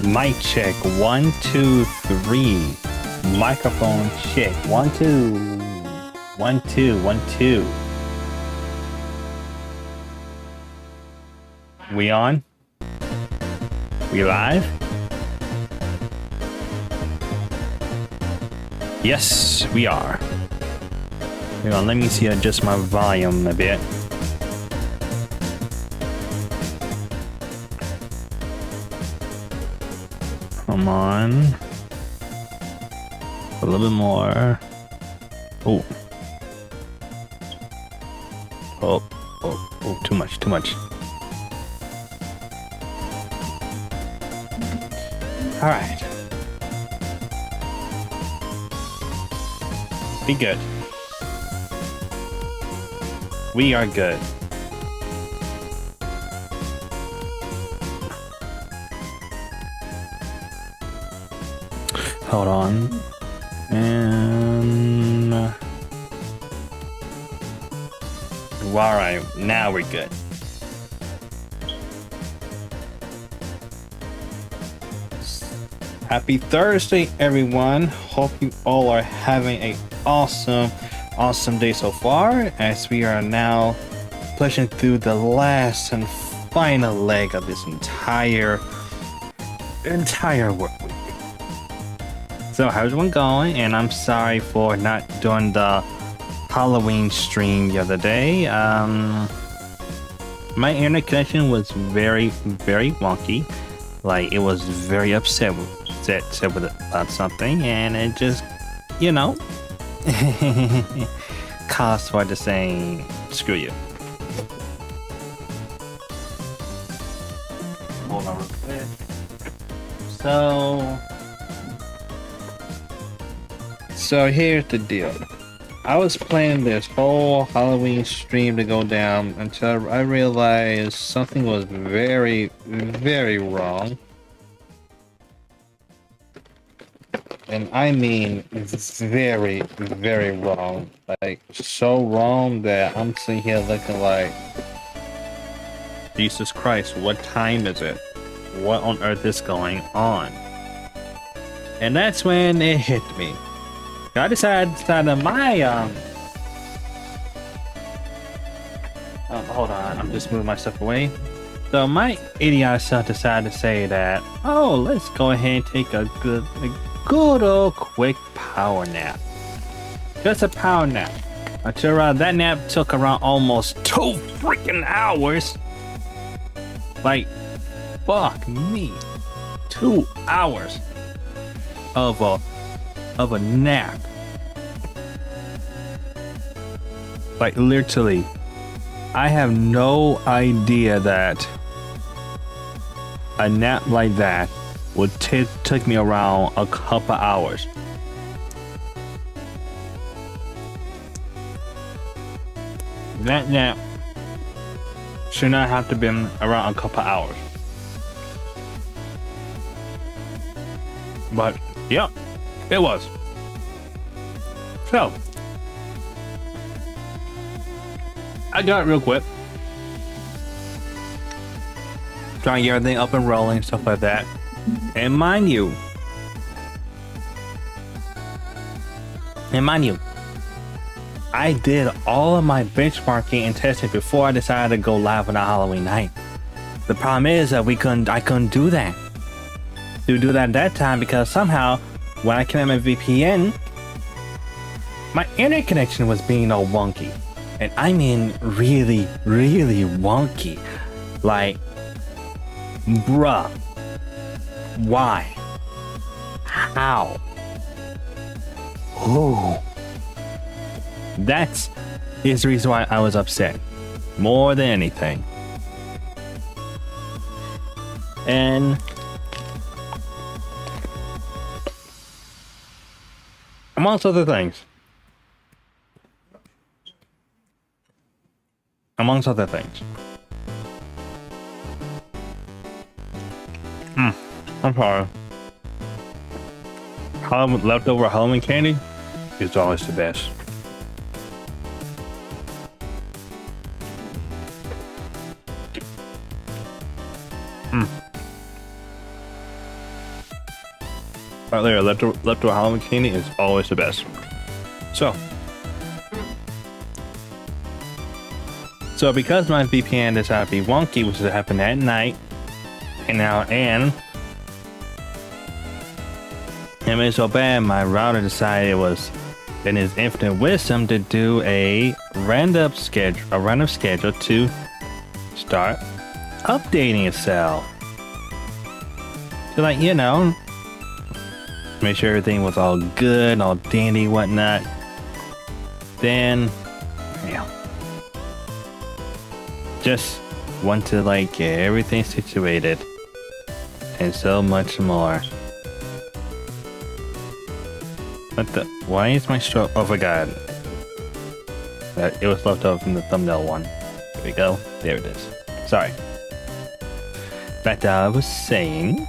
Mic check. 1, 2, 3. Microphone check. 1, 2. 1, 2. 1, 2. We on? We live? Yes, we are. Hang on, let me see, adjust my volume a bit. Come on. A little bit more. Oh. Oh, too much. All right. Be good. We are good. Hold on. And all right, now we're good. Happy Thursday, everyone. Hope you all are having a awesome day so far, as we are now pushing through the last and final leg of this entire work week. So how's everyone going? And I'm sorry for not doing the Halloween stream the other day. My internet connection was very wonky. Like, it was very upset about something, and it just, caused for just saying screw you. Hold on real quick. So here's the deal. I was planning this whole Halloween stream to go down until I realized something was very wrong. And I mean very wrong. Like, so wrong that I'm sitting here looking like, Jesus Christ, what time is it? What on earth is going on? And that's when it hit me. I decided my hold on, I'm just moving my stuff away. So my idiotic self decided to say that, oh, let's go ahead and take a good old quick power nap. Just a power nap. Until that nap took around almost 2 freaking hours. Like, fuck me. 2 hours of a nap. Like, literally, I have no idea that a nap like that would take me around a couple hours. That nap should not have to been around a couple hours. But, yep, it was. So, I got it real quick. Trying to get everything up and rolling, stuff like that. And mind you, I did all of my benchmarking and testing before I decided to go live on a Halloween night. The problem is that I couldn't do that. To do that at that time, because somehow when I connected my VPN, my internet connection was being all wonky. And I mean really wonky. Like, bruh. Why? How? Who? That is the reason why I was upset. More than anything. And amongst other things. I'm sorry. Leftover Halloween candy is always the best. Right there, leftover Halloween candy is always the best. So because my VPN decided to be wonky, which happened at night, and it made it so bad, my router decided it was in his infinite wisdom to do a random schedule to start updating itself. So like, you know, make sure everything was all good, all dandy, whatnot. Then, yeah, just want to like get everything situated and so much more. What the? Why is my stroke? Oh my god. It was left over from the thumbnail one. There we go. There it is. Sorry. Back to I was saying.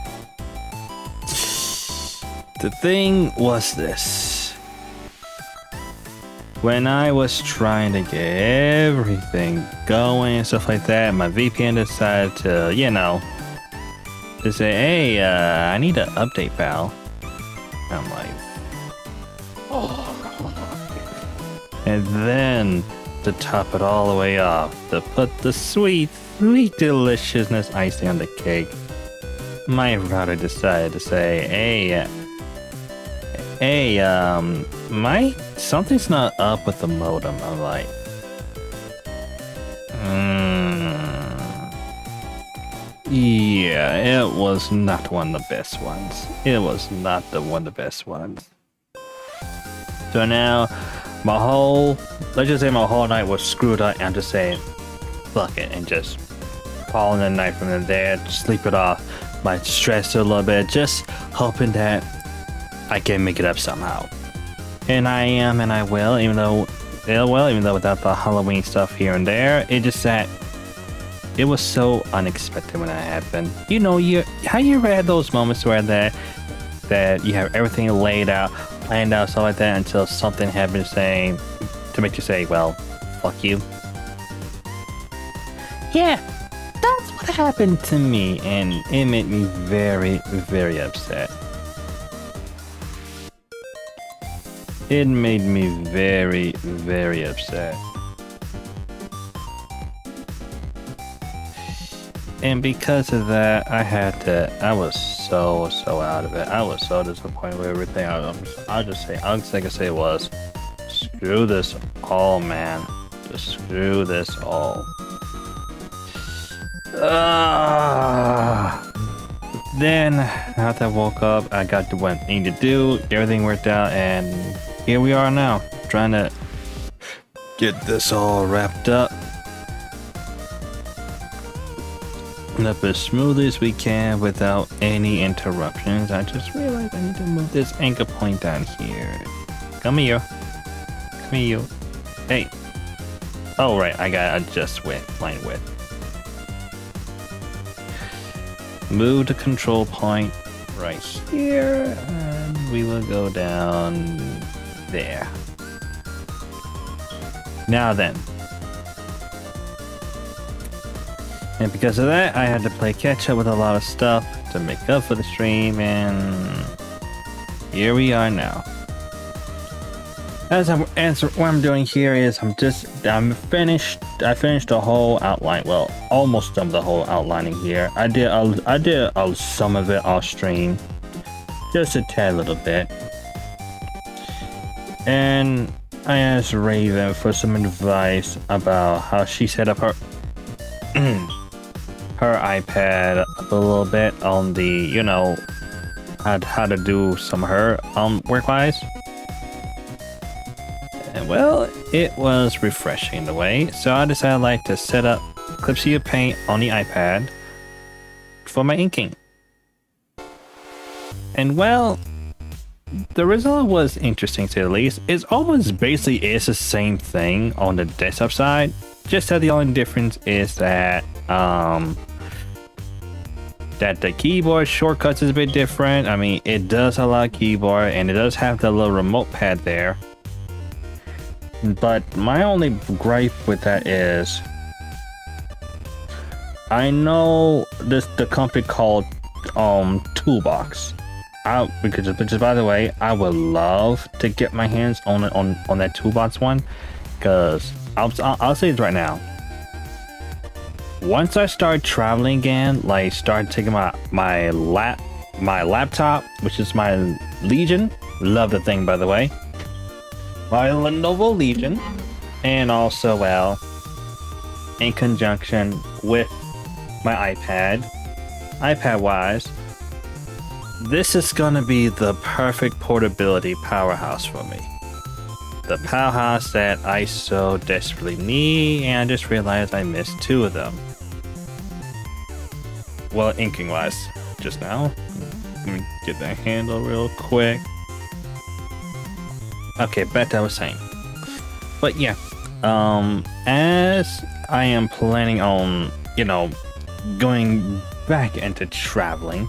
The thing was this. When I was trying to get everything going and stuff like that, my VPN decided to, you know, to say, hey, I need an update, pal. I'm like, and then to top it all the way off, to put the sweet, sweet deliciousness icing on the cake, my router decided to say, hey, something's not up with the modem. I'm like, yeah, it was not one of the best ones. It was not one of the best ones. So now, let's just say my whole night was screwed up, and I'm just saying, fuck it, and just calling the night from there, sleep it off, might stress it a little bit, just hoping that I can make it up somehow. And I am, and I will, even though without the Halloween stuff here and there, it just that it was so unexpected when that happened. You know, how you ever had those moments where that you have everything laid out, planned out, stuff like that, until something happens to make you say, well, fuck you. Yeah, that's what happened to me, and it made me very, very upset. It made me very, very upset. And because of that, I was so out of it. I was so disappointed with everything. I'll just say it was, screw this all, man. Just screw this all. Then, after I woke up, I got to what I needed to do. Everything worked out, and here we are now, trying to get this all wrapped up as smoothly as we can without any interruptions. I just realized I need to move this anchor point down here. Come here. Come here. Hey. Oh, right. I gotta adjust line width. Move the control point right here, and we will go down there. Now then. And because of that, I had to play catch up with a lot of stuff to make up for the stream, and here we are now. What I'm doing here is I finished the whole outline. Well, almost done with the whole outlining here. I did some of it off stream, just a tad little bit, and I asked Raven for some advice about how she set up her her iPad a little bit on the, you know, how to do some of her work-wise. And well, it was refreshing in a way, so I decided I'd like to set up Clipsy of Paint on the iPad for my inking. And well, the result was interesting, to say the least. It's almost basically the same thing on the desktop side, just that the only difference is that that the keyboard shortcuts is a bit different. I mean, it does allow keyboard, and it does have the little remote pad there. But my only gripe with that is, I know the company called Toolbox. Because by the way, I would love to get my hands on that toolbox one, because I'll say it right now. Once I start traveling again, like start taking my laptop, which is my Legion, love the thing by the way, my Lenovo Legion, and also in conjunction with my iPad wise, this is gonna be the perfect portability powerhouse for me. The powerhouse that I so desperately need, and I just realized I missed 2 of them. Well, inking wise, just now. Let me get that handle real quick. Okay, back to what I was saying. But yeah, as I am planning on, going back into traveling,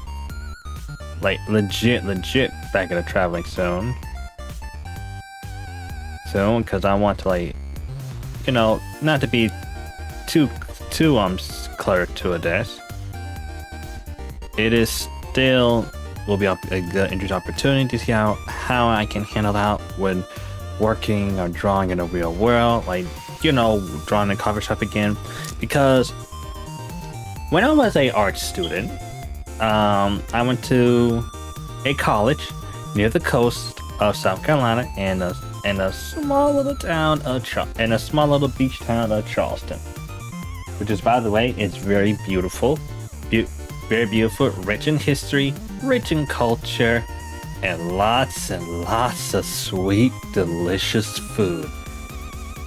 like legit back into traveling soon, because I want to, like, not to be too cluttered to a desk. It is still will be a good interesting opportunity to see how I can handle out when working or drawing in the real world, like, drawing in a coffee shop again. Because when I was a art student, I went to a college near the coast of South Carolina in a small little town of small little beach town of Charleston, which is, by the way, it's very beautiful. Very beautiful, rich in history, rich in culture, and lots of sweet, delicious food.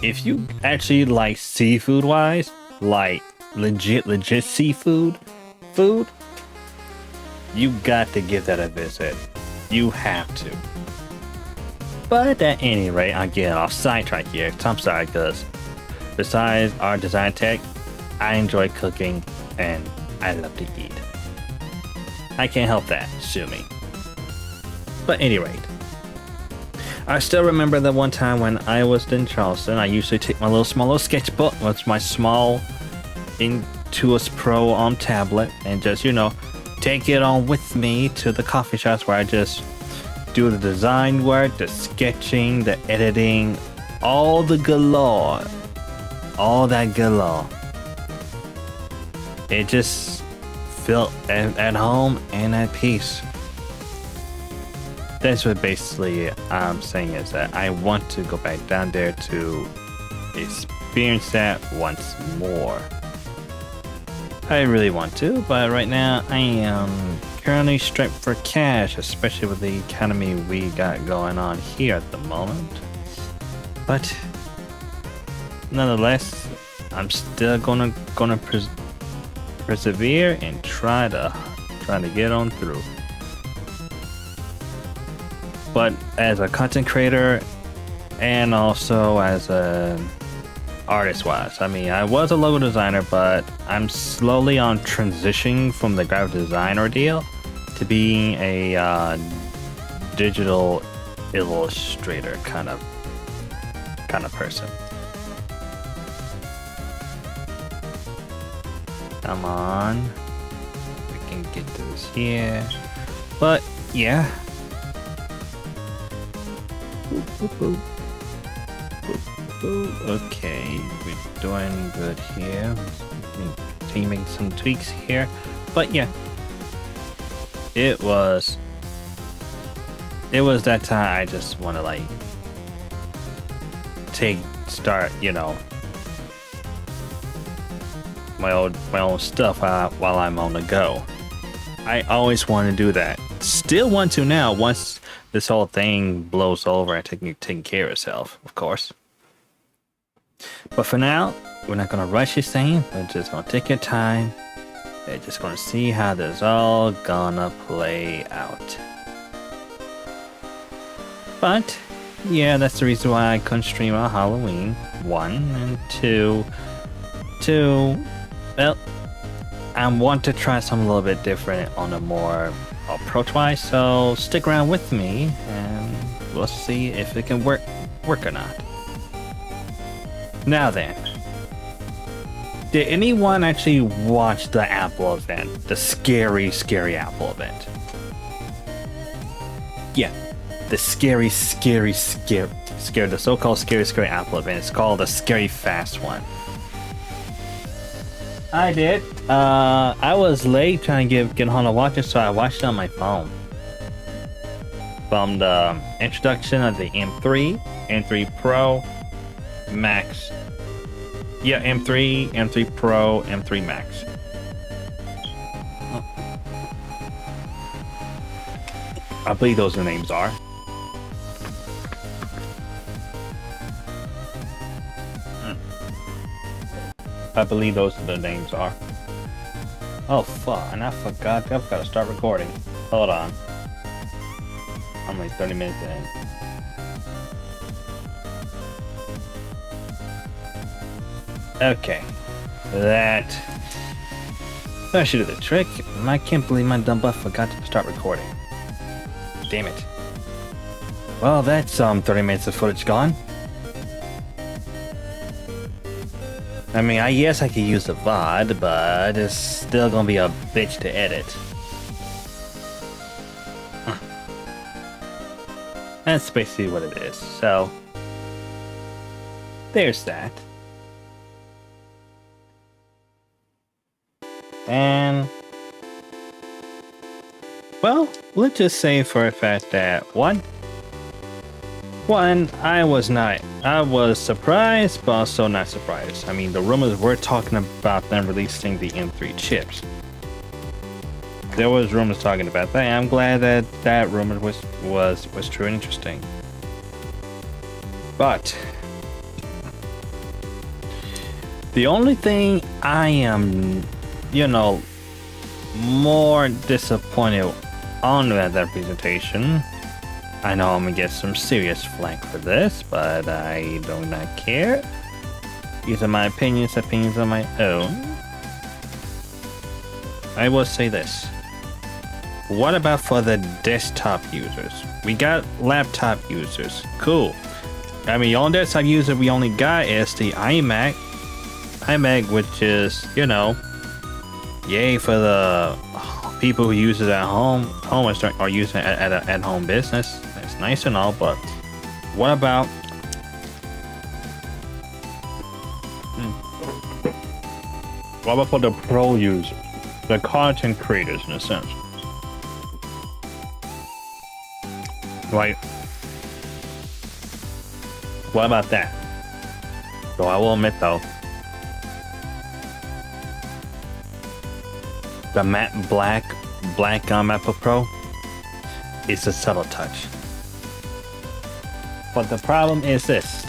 If you actually like seafood wise, like legit seafood, you got to give that a visit. You have to. But at any rate, I get off sidetrack here. So I'm sorry, because besides art, design, tech, I enjoy cooking and I love to eat. I can't help that, sue me. But at any rate, I still remember the one time when I was in Charleston. I usually take my small little sketchbook, with my small Intuos Pro on tablet, and just, take it on with me to the coffee shops where I just do the design work, the sketching, the editing, all that galore. It just felt at home and at peace. That's what basically I'm saying, is that I want to go back down there to experience that once more. I really want to, but right now I am currently strapped for cash, especially with the economy we got going on here at the moment. But nonetheless, I'm still gonna persevere and try to get on through. But as a content creator and also as a artist wise, I was a logo designer, but I'm slowly on transitioning from the graphic design ordeal to being a digital illustrator kind of person. Come on, we can get to this here. But yeah. Okay, we're doing good here. Teaming some tweaks here, but yeah, it was that time I just want to start my own stuff while I'm on the go. I always want to do that. Still want to now, once this whole thing blows over and taking care of itself, of course. But for now, we're not gonna rush this thing. We're just gonna take your time. We're just gonna see how this all gonna play out. But yeah, that's the reason why I couldn't stream on Halloween. 1 and 2. Well, I want to try something a little bit different on a more approach-wise, so stick around with me and we'll see if it can work or not. Now then, did anyone actually watch the Apple event? The scary Apple event? yeah, the the so-called scary Apple event. It's called the Scary Fast one. I did. I was late trying to get home to watch it, so I watched it on my phone. From the introduction of the M3, M3 Pro, Max. Yeah, M3, M3 Pro, M3 Max. I believe those the names are. I believe those are the names are. Oh fuck, and I forgot to start recording. Hold on. I'm like 30 minutes in. Okay. That should do the trick. I can't believe my dumb butt forgot to start recording. Damn it. Well, that's 30 minutes of footage gone. I mean, yes, I could use a VOD, but it's still gonna be a bitch to edit. That's basically what it is. So, there's that. And, well, let's just say for a fact that one, I was surprised, but also not surprised. I mean, the rumors were talking about them releasing the M3 chips. There was rumors talking about that. I'm glad that rumor was true and interesting. But the only thing I am, more disappointed on that presentation. I know I'm gonna get some serious flack for this, but I do not care. These are my opinions on my own. I will say this. What about for the desktop users? We got laptop users. Cool. I mean, the only desktop user we only got is the iMac. Which is, yay for the people who use it at home or using it at home business. It's nice and all, but what about for the pro users, the content creators in a sense? Right? What about that? So I will admit though, the matte black MacBook Pro is a subtle touch. But the problem is this.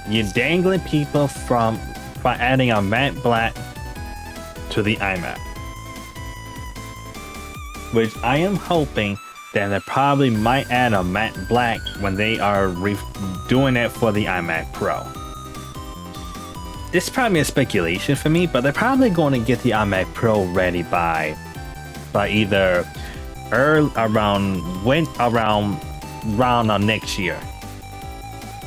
You're dangling people from adding a matte black to the iMac. Which I am hoping that they probably might add a matte black when they are doing it for the iMac Pro. This is probably a speculation for me, but they're probably going to get the iMac Pro ready by either around next year.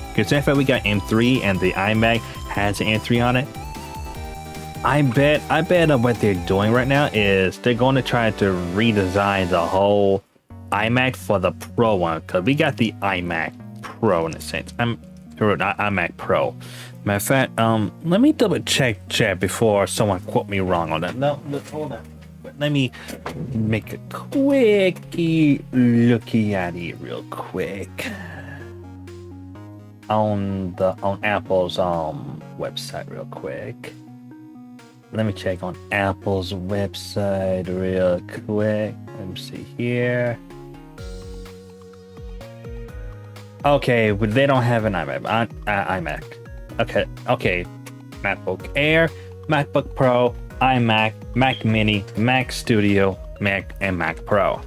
Because if we got M3 and the iMac has an M3 on it, I bet what they're doing right now is they're going to try to redesign the whole iMac for the Pro one, because we got the iMac Pro in a sense. iMac Pro. Matter of fact, let me double check chat before someone quote me wrong on that. No, hold on. Let me make a quickie looky at it real quick. On Apple's website real quick. Let me check on Apple's website real quick. Let me see here. Okay, but they don't have an iMac. Okay. MacBook Air, MacBook Pro, iMac, Mac Mini, Mac Studio, Mac, and Mac Pro.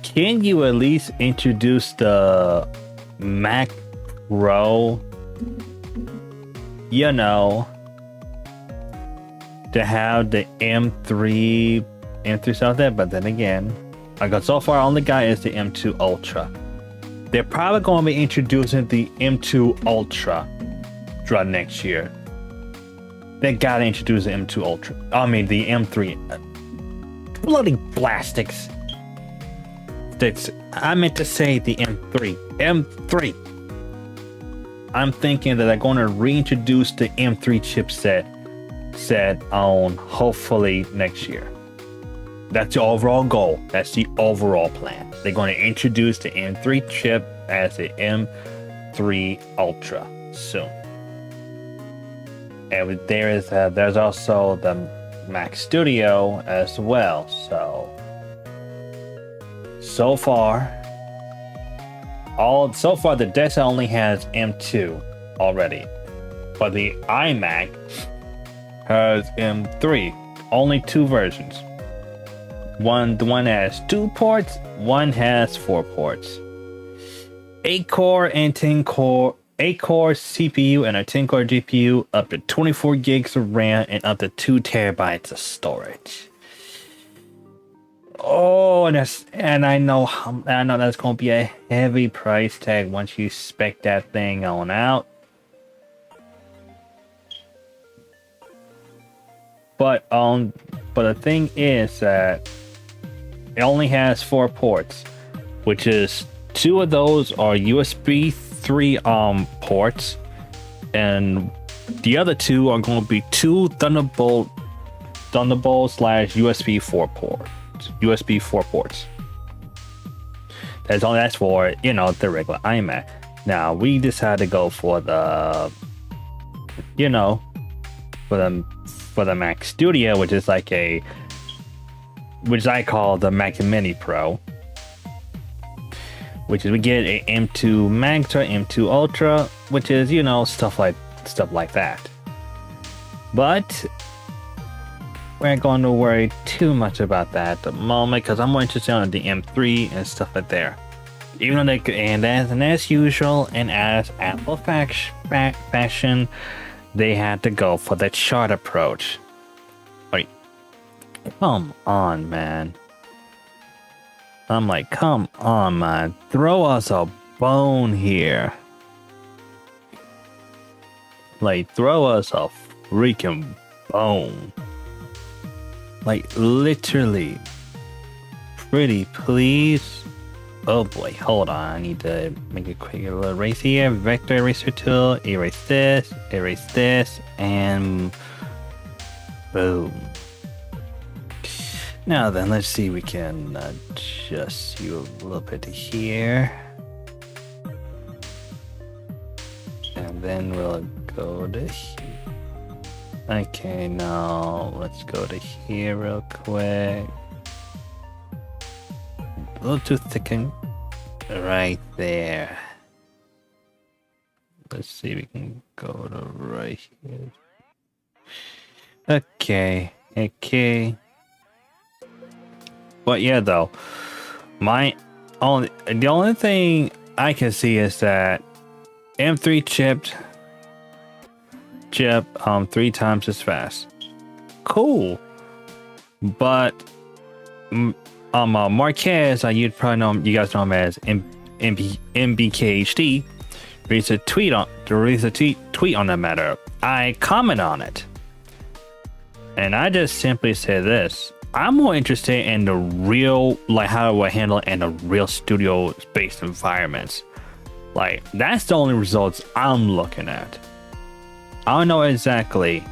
Can you at least introduce the Mac Pro, to have the M3 out there? But then again, I got so far on the guy is the M2 Ultra. They're probably going to be introducing the M2 Ultra next year. They gotta introduce the M2 Ultra. I mean the M3. Bloody plastics. I meant to say the M3. M3. I'm thinking that they're going to reintroduce the M3 chipset on hopefully next year. That's the overall goal. That's the overall plan. They're going to introduce the M3 chip as the M3 Ultra soon. And there's also the Mac Studio as well. So far the desk only has M2 already, but the iMac has M3. Only 2 versions. The one has 2 ports, one has 4 ports. 8-core and 10-core, 8-core CPU and a 10-core GPU, up to 24 gigs of RAM and up to 2 terabytes of storage. Oh, and I know that's gonna be a heavy price tag once you spec that thing on out. But the thing is that it only has 4 ports, which is 2 of those are USB 3 ports, and the other 2 are going to be 2 Thunderbolt / USB 4 ports. USB 4 ports. That's for the regular iMac. Now we decided to go for the for the Mac Studio, which is like which I call the Mac Mini Pro, which is we get a M2 Max or M2 Ultra, which is stuff like that. But we're not going to worry too much about that at the moment because I'm more interested in the M3 and stuff like there. Even though as usual and as Apple fashion, they had to go for the chart approach. Wait, come on, man. I'm like, come on, man. Throw us a bone here. Like, throw us a freaking bone. Like, literally. Pretty please. Oh boy, hold on. I need to make a quick little erase here. Vector eraser tool. Erase this, and boom. Now then, let's see if we can adjust you a little bit here. And then we'll go to here. Okay, now let's go to here real quick. Bluetooth thicken right there. Let's see if we can go to right here. Okay. But yeah, though, the only thing I can see is that M3 chip 3 times as fast. Cool. But Marquez, you guys know him as MBKHD, released a tweet on that matter. I comment on it, and I just simply say this: I'm more interested in the real, like how I handle it in the real studio-based environments. Like that's the only results I'm looking at. I don't know exactly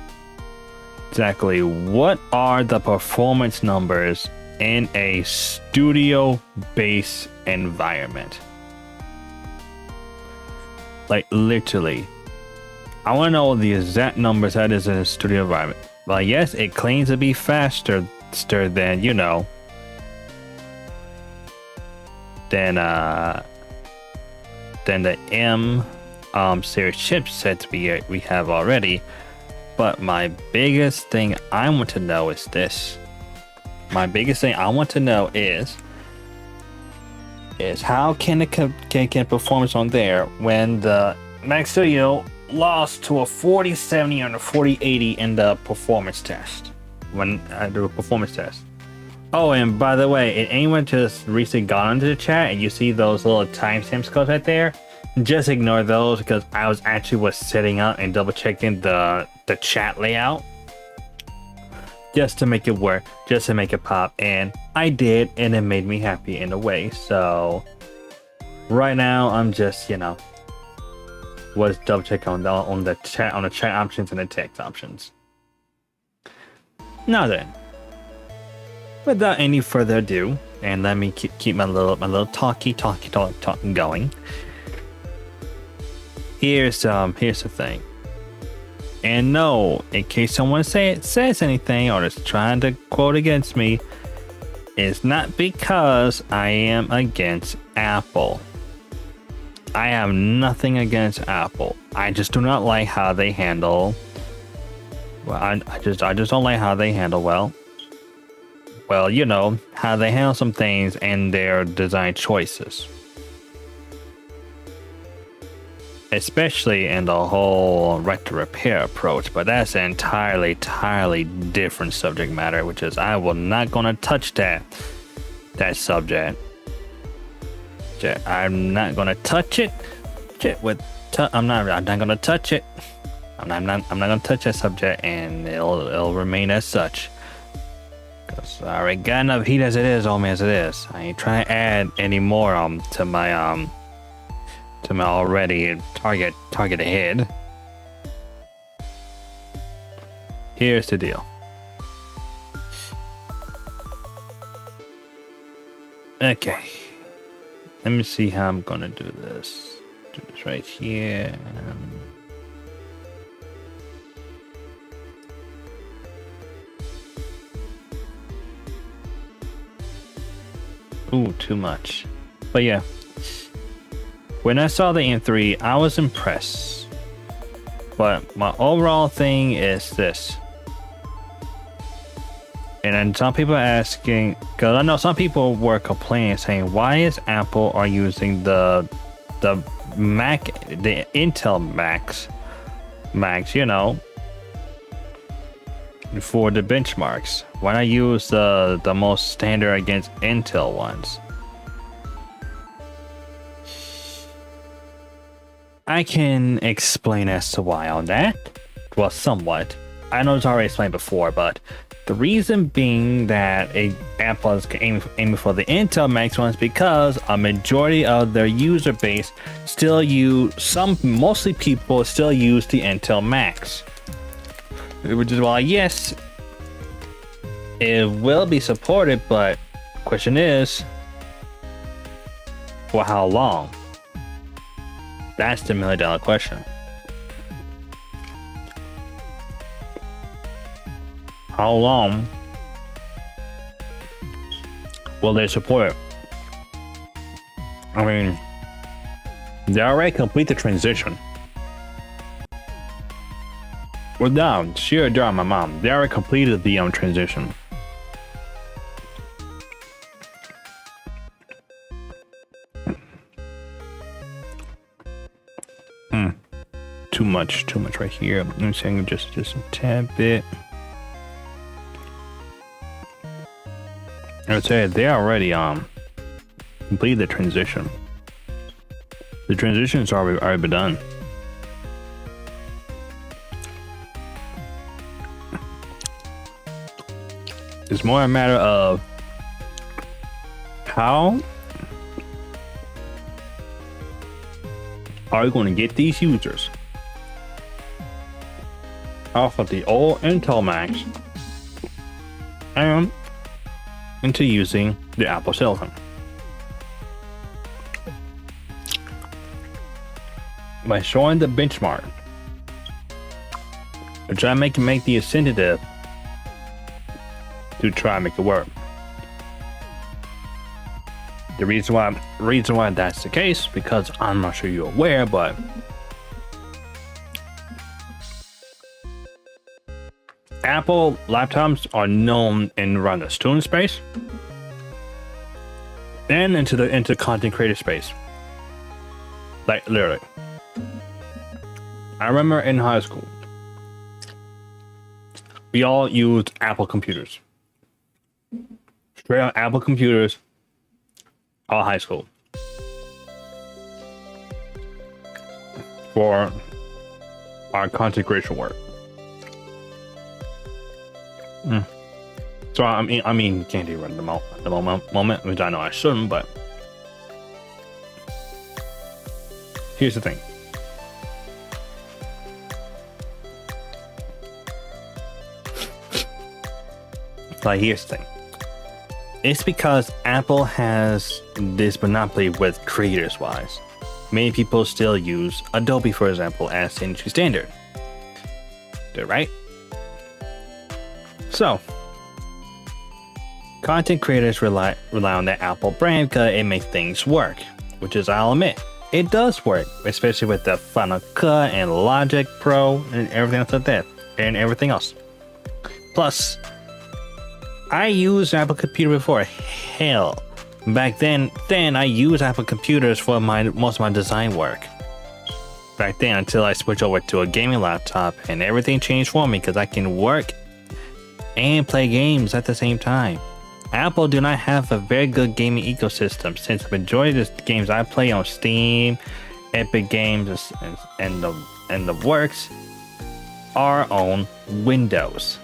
what are the performance numbers in a studio-based environment. Like literally, I want to know the exact numbers that is in a studio environment. Like yes, it claims to be faster than than the M series chipsets we have already. But my biggest thing I want to know is this. My biggest thing I want to know is how can it get performance on there when the Mac Studio lost to a 4070 and a 4080 in the performance test. When I do a performance test. Oh, and by the way, if anyone just recently got into the chat and you see those little timestamp codes right there, just ignore those because I was setting up and double checking the chat layout just to make it work, just to make it pop, and I did, and it made me happy in a way. So right now I'm just, you know, was double check on the chat options and the text options. Now then, without any further ado, and let me keep my little talking going. Here's the thing. And no, in case someone says anything or is trying to quote against me, it's not because I am against Apple. I have nothing against Apple. I just do not like how they handle. Well, I just don't like how they handle. Well, you know how they handle some things and their design choices. Especially in the whole right to repair approach, but that's an entirely different subject matter, which is I will not gonna touch that subject. I'm not gonna touch it. I'm not gonna touch it. I'm not gonna touch that subject, and it'll remain as such. Cause I already got enough heat as it is, as it is. I ain't trying to add any more to my already target ahead. Here's the deal. Okay. Let me see how I'm gonna do this. Do this right here. Ooh, too much. But yeah. When I saw the M3, I was impressed. But my overall thing is this. And then some people are asking, because I know some people were complaining, saying, why is Apple are using the Mac, the Intel Macs, you know, for the benchmarks? Why not use the most standard against Intel ones? I can explain as to why on that. Well, somewhat. I know it's already explained before, but the reason being that Apple is aiming for the Intel Max ones because a majority of their user base still mostly people still use the Intel Max. Which is why, yes, it will be supported, but the question is, for how long? That's the $1 million question. How long will they support it? I mean, they already complete the transition. Well, no, sure, my mom. They already completed the transition. Too much right here. I'm saying just a tad bit. I would say they already completed the transition. The transition's already been done. It's more a matter of how are we going to get these users off of the old Intel Max and into using the Apple Silicon. By showing the benchmark, I try to make the incentive to try and make it work. The reason why that's the case, because I'm not sure you're aware, but Apple laptops are known in around the student space and into content creator space. Like literally, I remember in high school, we all used Apple computers. Straight on Apple computers, all high school. For our content creation work. So I mean, can't do it at the moment, which I know I shouldn't, but here's the thing. Like, here's the thing. It's because Apple has this monopoly with creators-wise. Many people still use Adobe, for example, as the industry standard. Right? So, content creators rely on the Apple brand because it makes things work, which is, I'll admit, it does work, especially with the Final Cut and Logic Pro and everything else like that, and everything else. Plus, I used Apple computer before. Hell, back then I used Apple computers for most of my design work. Back then, until I switched over to a gaming laptop, and everything changed for me because I can work and play games at the same time. Apple do not have a very good gaming ecosystem, since the majority of the games I play on Steam, Epic Games, and the works are on Windows.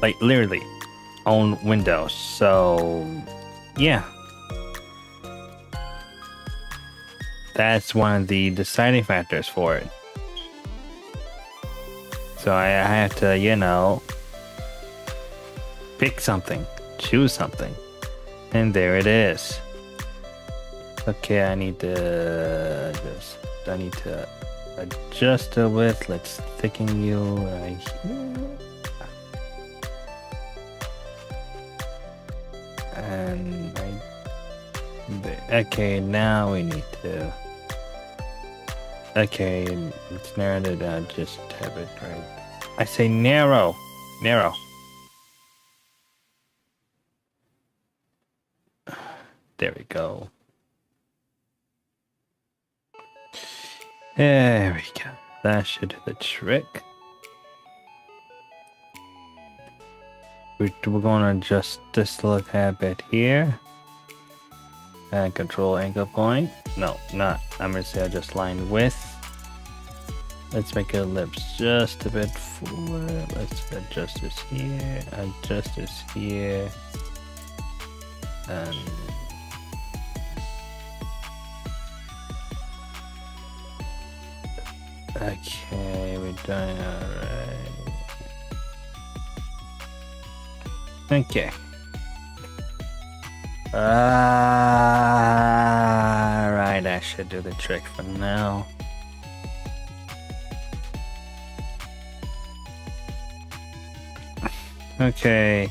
Like, literally on Windows. So yeah, that's one of the deciding factors for it. So I had to, you know, pick something, choose something, and there it is. Okay, I need to adjust the width. Let's thicken you right here. And right there. Okay, now we need to. Okay, let's narrow it down. Just have it right. I say narrow. There we go. There we go. That should do the trick. We're going to adjust this little tad bit here. And control anchor point. No, not. I'm going to say adjust line width. Let's make it ellipse just a bit forward. Let's adjust this here. Adjust this here. And okay, we're done. Alright. Okay. Alright, that should do the trick for now. Okay.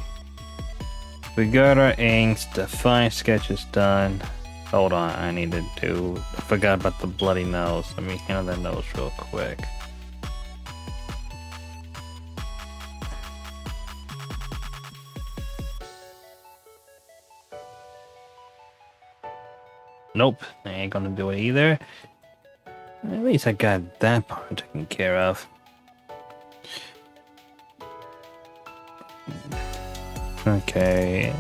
We got our inks, the fine sketch is done. Hold on, I forgot about the bloody nose. Let me handle that nose real quick. Nope, I ain't gonna do it either. At least I got that part taken care of. Okay.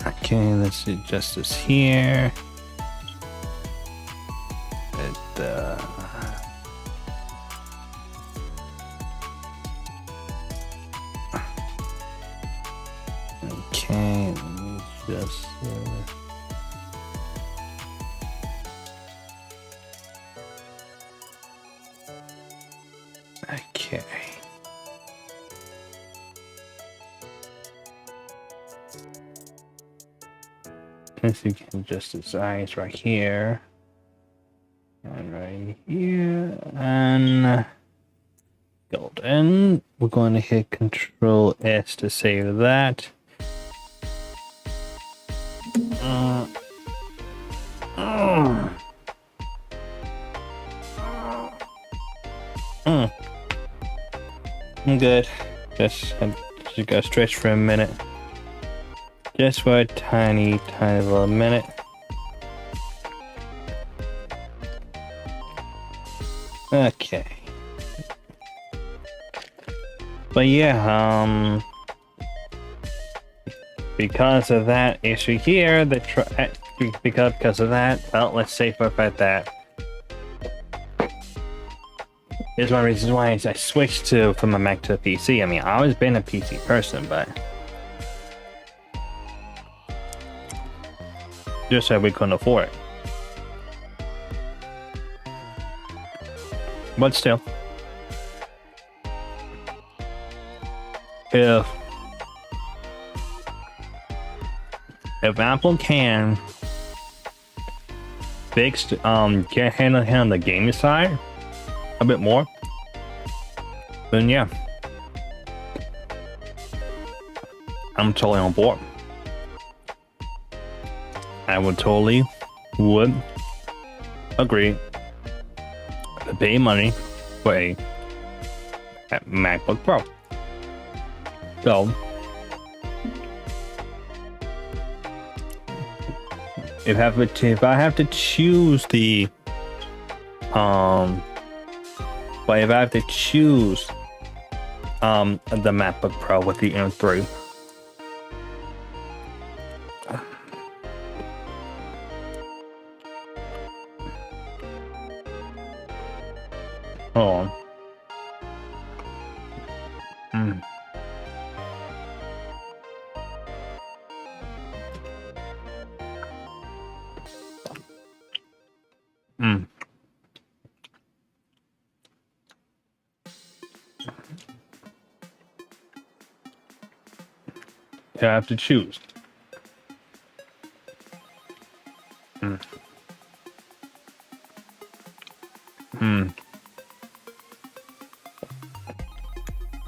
Okay, let's adjust this here. Okay, let me just okay. Since you can adjust its eyes right here. And right here. And golden. We're going to hit Control S to save that. I'm good. Just gotta stretch for a minute. Just for a tiny little minute. Okay. But because of that issue here, because of that, well, let's say for a fact that here's one reason why I switched from a Mac to a PC. I mean, I always been a PC person, but just that we couldn't afford it. But still, if Apple can fix can handle the gaming side a bit more, then yeah, I'm totally on board. I would agree to pay money for a MacBook Pro. So if I have to choose the MacBook Pro with the M3, hold on. I have to choose.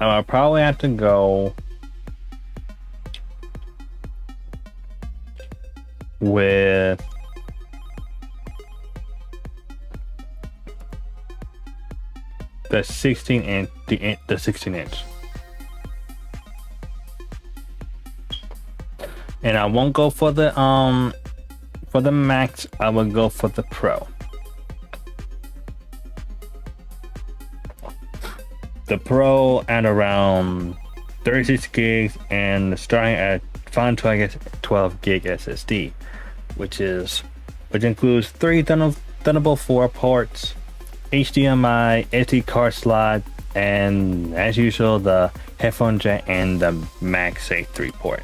I'll probably have to go with the 16 inch, the 16 inch. And I won't go for the Max, I will go for the Pro. The Pro at around 36 gigs and starting at 512 gig SSD, which includes 3 Thunderbolt 4 ports, HDMI, SD card slot, and as usual the headphone jack and the MagSafe 3 port.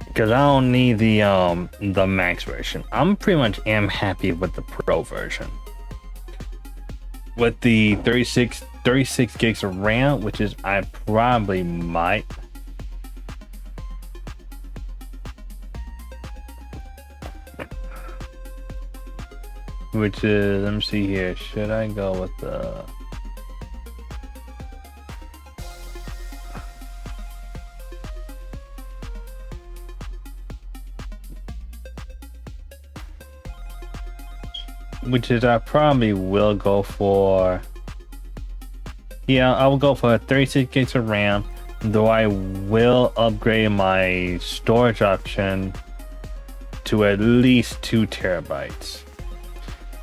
Because I don't need the Max version. I'm pretty much happy with the Pro version. With the 36 gigs of RAM, which is I probably might. Which is, let me see here. Should I go with the? Which is I probably will go for. Yeah, I will go for 36 gigs of RAM, though I will upgrade my storage option to at least 2 terabytes,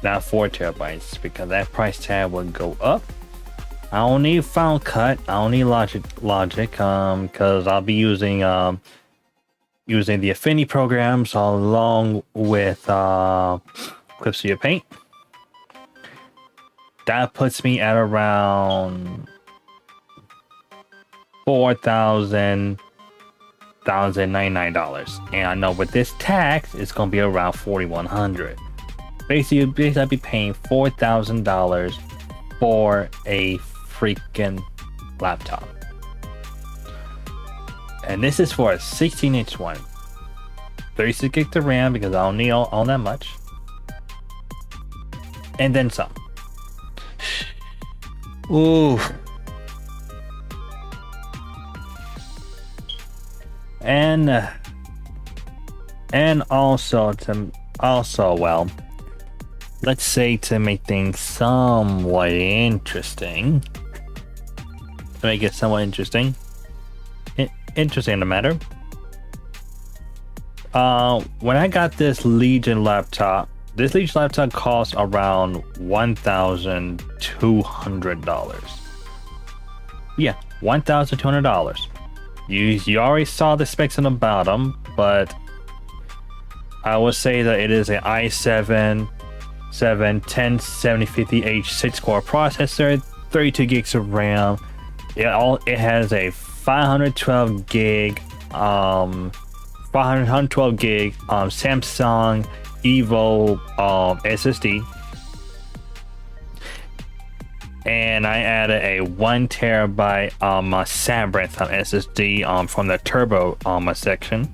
not 4 terabytes, because that price tag will go up. I don't need Final Cut, I don't need Logic, because I'll be using the Affinity programs along with Clipstudio Paint. That puts me at around $4,099, and I know with this tax it's gonna be around $4,100. Basically I'd be paying $4,000 for a freaking laptop, and this is for a 16-inch one, 36 gigs of RAM because I don't need all that much, and then some. Ooh. And also well, let's say to make things somewhat interesting, interesting in the matter. When I got this Legion laptop, costs around $1,200. Yeah, $1,200. You already saw the specs on the bottom, but I would say that it is an i7 107050H 6-core processor, 32 gigs of RAM. It has a 512 gig Samsung Evo SSD, and I added a 1 terabyte Sabrinth SSD from the turbo section.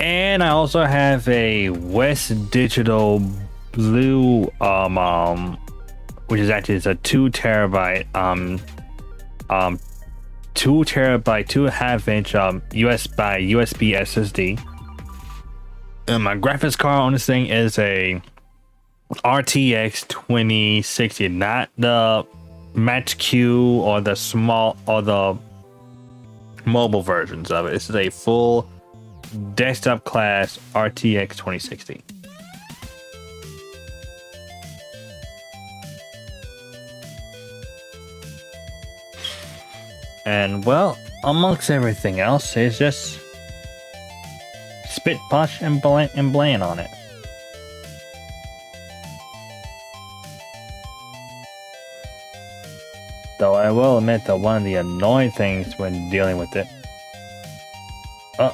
And I also have a West Digital Blue which is actually a 2 terabyte 2.5 inch USB SSD. And my graphics card on this thing is a RTX 2060, not the Match Q or the small or the mobile versions of it. This is a full desktop class RTX 2060. And well, amongst everything else, it's just spit, push, and bland on it. Though I will admit that one of the annoying things when dealing with it. Oh,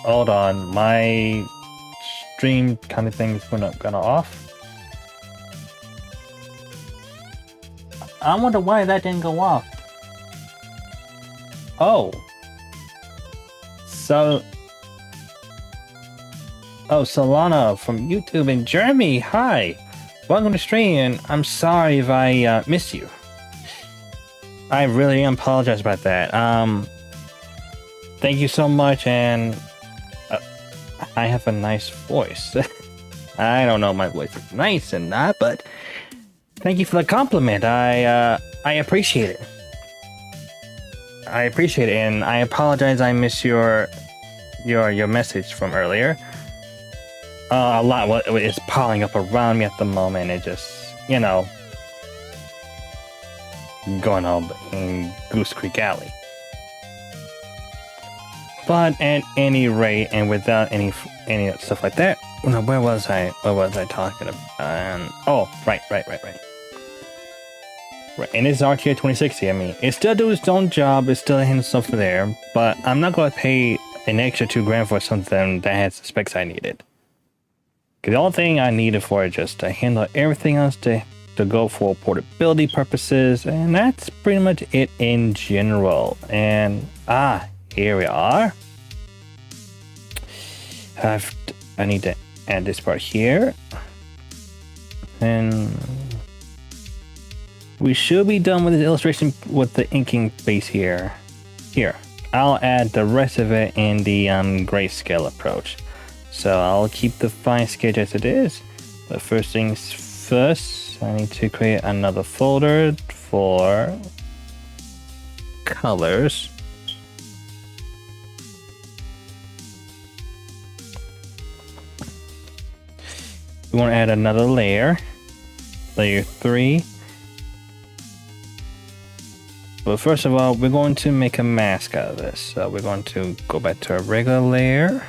hold on, my stream kind of thing is gonna off. I wonder why that didn't go off. Oh, Solana from YouTube and Jeremy, hi, welcome to stream. I'm sorry if I missed you. I really apologize about that. Thank you so much, and I have a nice voice. I don't know if my voice is nice or not, but thank you for the compliment. I appreciate it. I appreciate it, and I apologize I missed your message from earlier. A lot is piling up around me at the moment. It just, going on in Goose Creek Alley. But at any rate, and without any stuff like that, where was I talking about? Right. Right, and it's RTX 2060. I mean, it still does its own job. It's still hitting stuff there, but I'm not going to pay an extra $2,000 for something that has the specs I needed. Because the only thing I needed for it just to handle everything else to go for portability purposes, and that's pretty much it in general. And here we are. I need to add this part here, and we should be done with the illustration with the inking base here. I'll add the rest of it in the grayscale approach. So I'll keep the fine sketch as it is. But first things first, I need to create another folder for colors. We want to add another layer, layer 3. But first of all, we're going to make a mask out of this. So we're going to go back to our regular layer.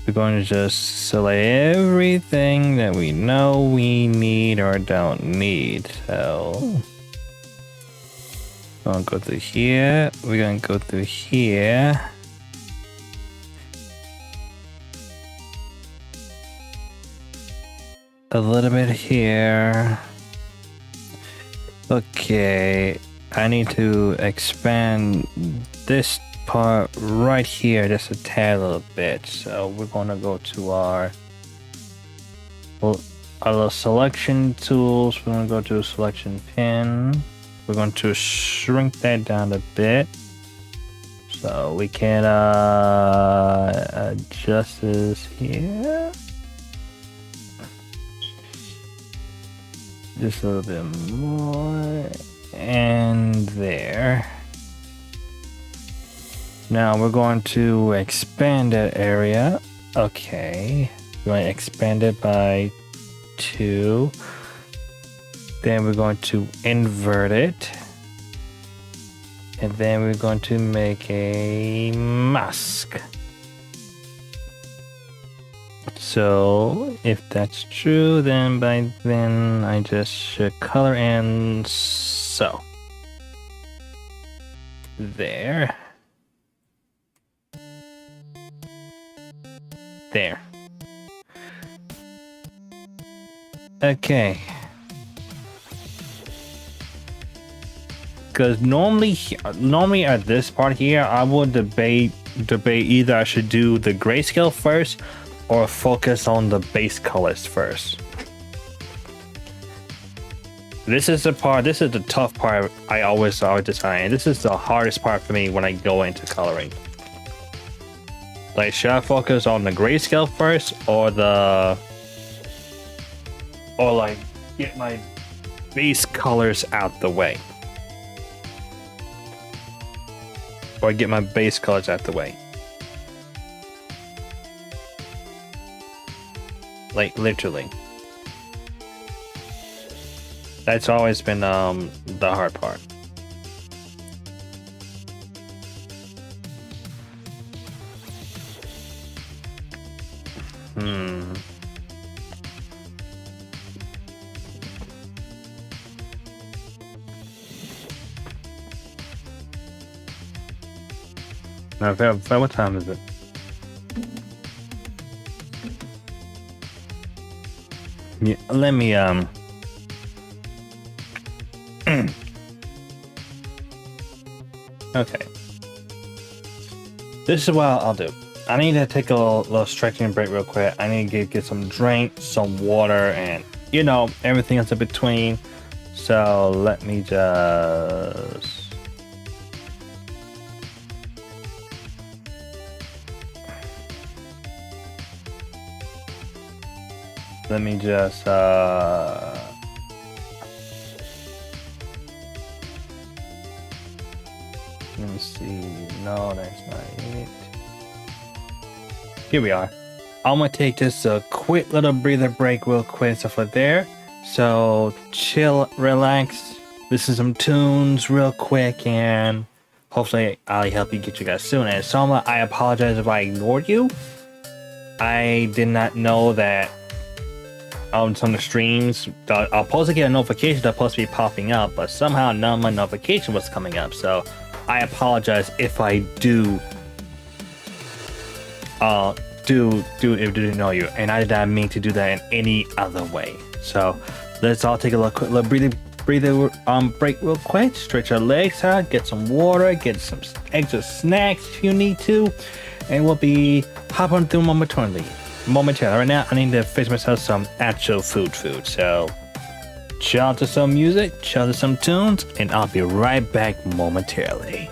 We're going to just select everything that we know we need or don't need. So we're going to go through here. We're going to go through here. A little bit here. Okay, I need to expand this part right here just a tad little bit. So we're gonna go to our little selection tools. We're gonna go to selection pin. We're going to shrink that down a bit so we can adjust this here. Just a little bit more, and there. Now we're going to expand that area. Okay, we're going to expand it by 2. Then we're going to invert it. And then we're going to make a mask. So if that's true, then by then I just should color in so. There. There. Okay. Because normally at this part here, I would debate either I should do the grayscale first or focus on the base colors first. This is the tough part I always decide. This is the hardest part for me when I go into coloring. Like, should I focus on the grayscale first or like get my base colors out the way? Or get my base colors out the way. Like, literally. That's always been the hard part. Now, what time is it? Yeah, let me okay. This is what I'll do. I need to take a little stretching break real quick. I need to get some drink, some water, and everything else in between. So let me just let me see. No, that's not it. Here we are. I'm gonna take just a quick little breather break real quick. So for there, so chill, relax, listen to some tunes real quick, and hopefully I'll help you get you guys soon. And Soma, I apologize if I ignored you. I did not know that on some of the streams I'm supposed to get a notification that's supposed to be popping up, but somehow none of my notification was coming up. So I apologize if I do didn't know you, and I did not mean to do that in any other way. So let's all take a quick little breather break real quick. Stretch our legs out, get some water, get some extra snacks if you need to, and we'll be hopping through momentarily. Right now, I need to fix myself some actual food. So chill out to some music, chill to some tunes, and I'll be right back momentarily.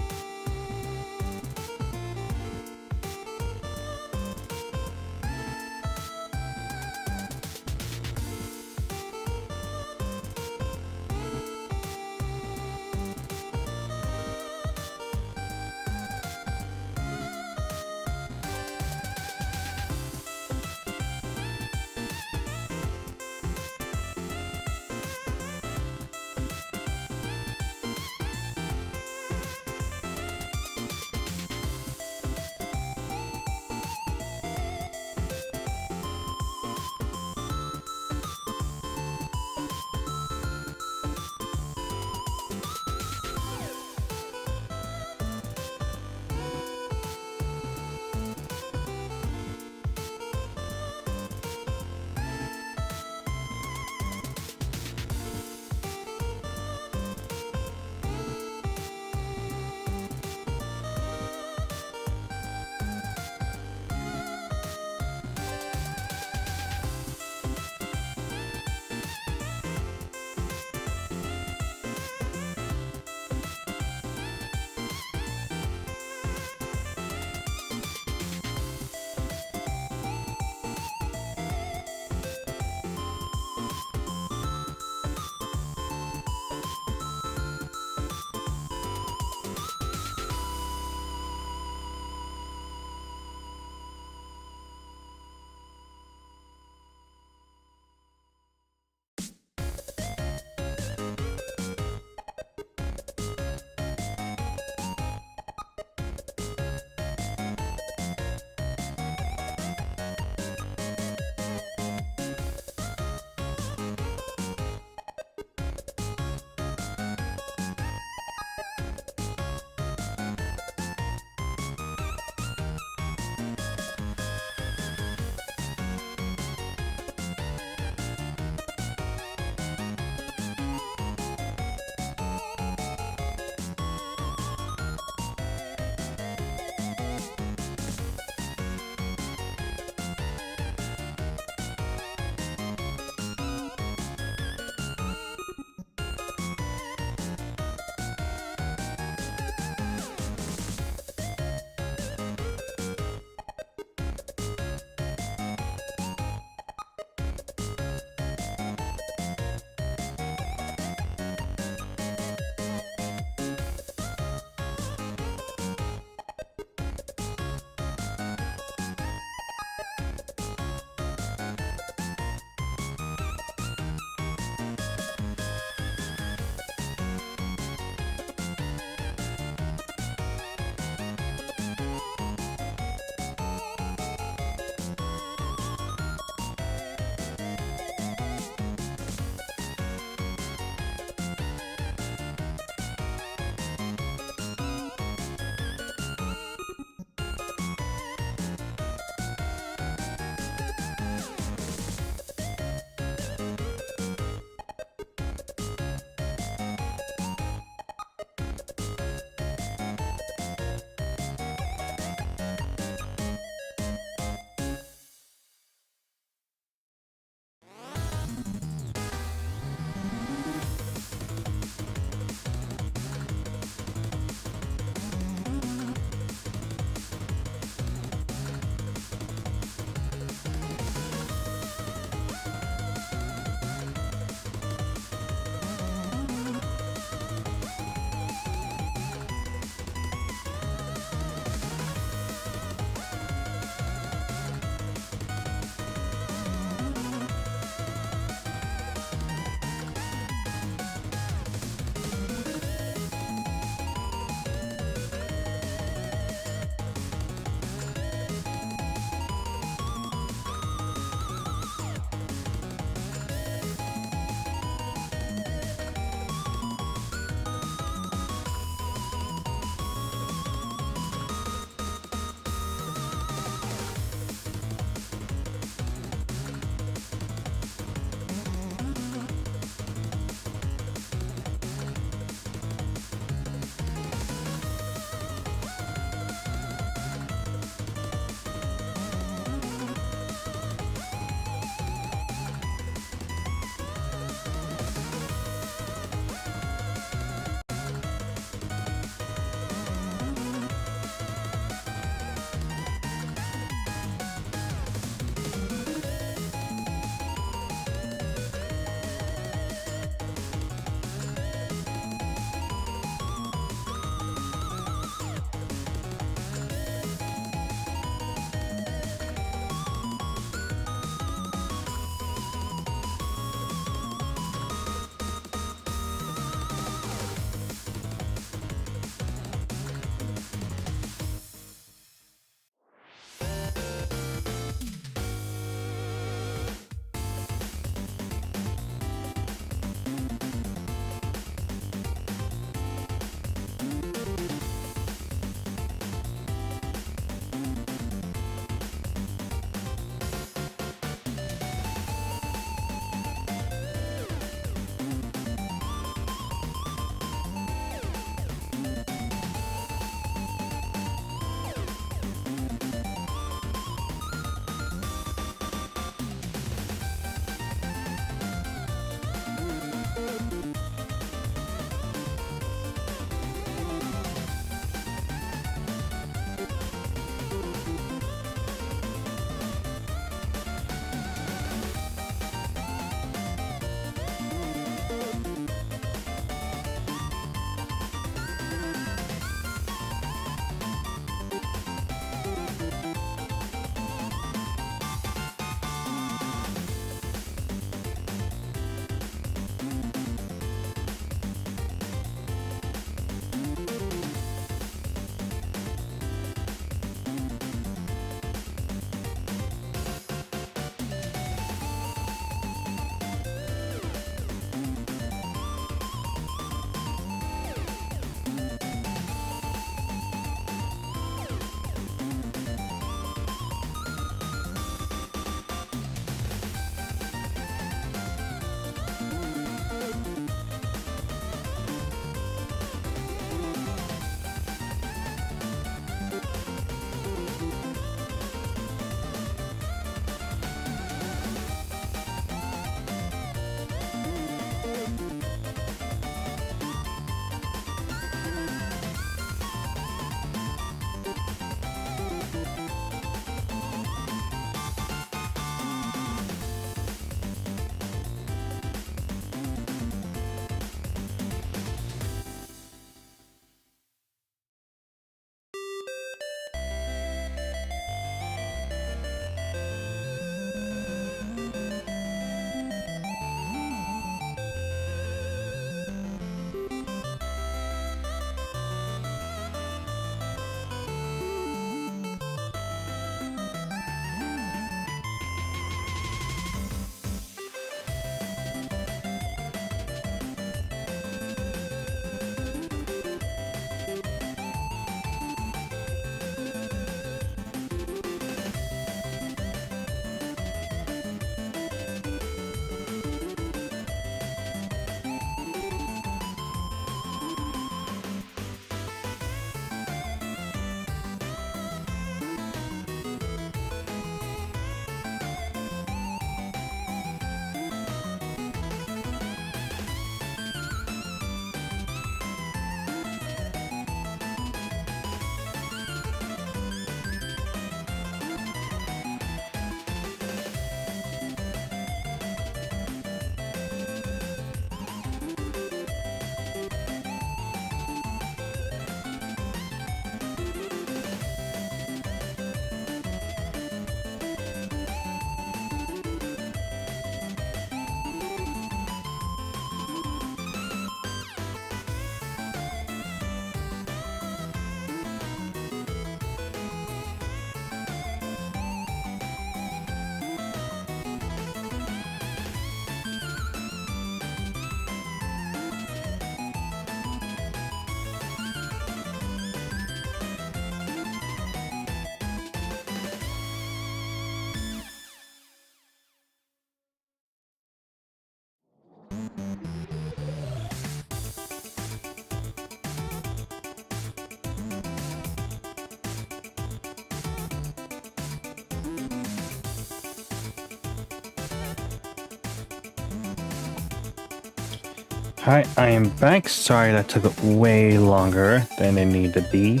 Hi, I am back. Sorry that took way longer than it needed to be.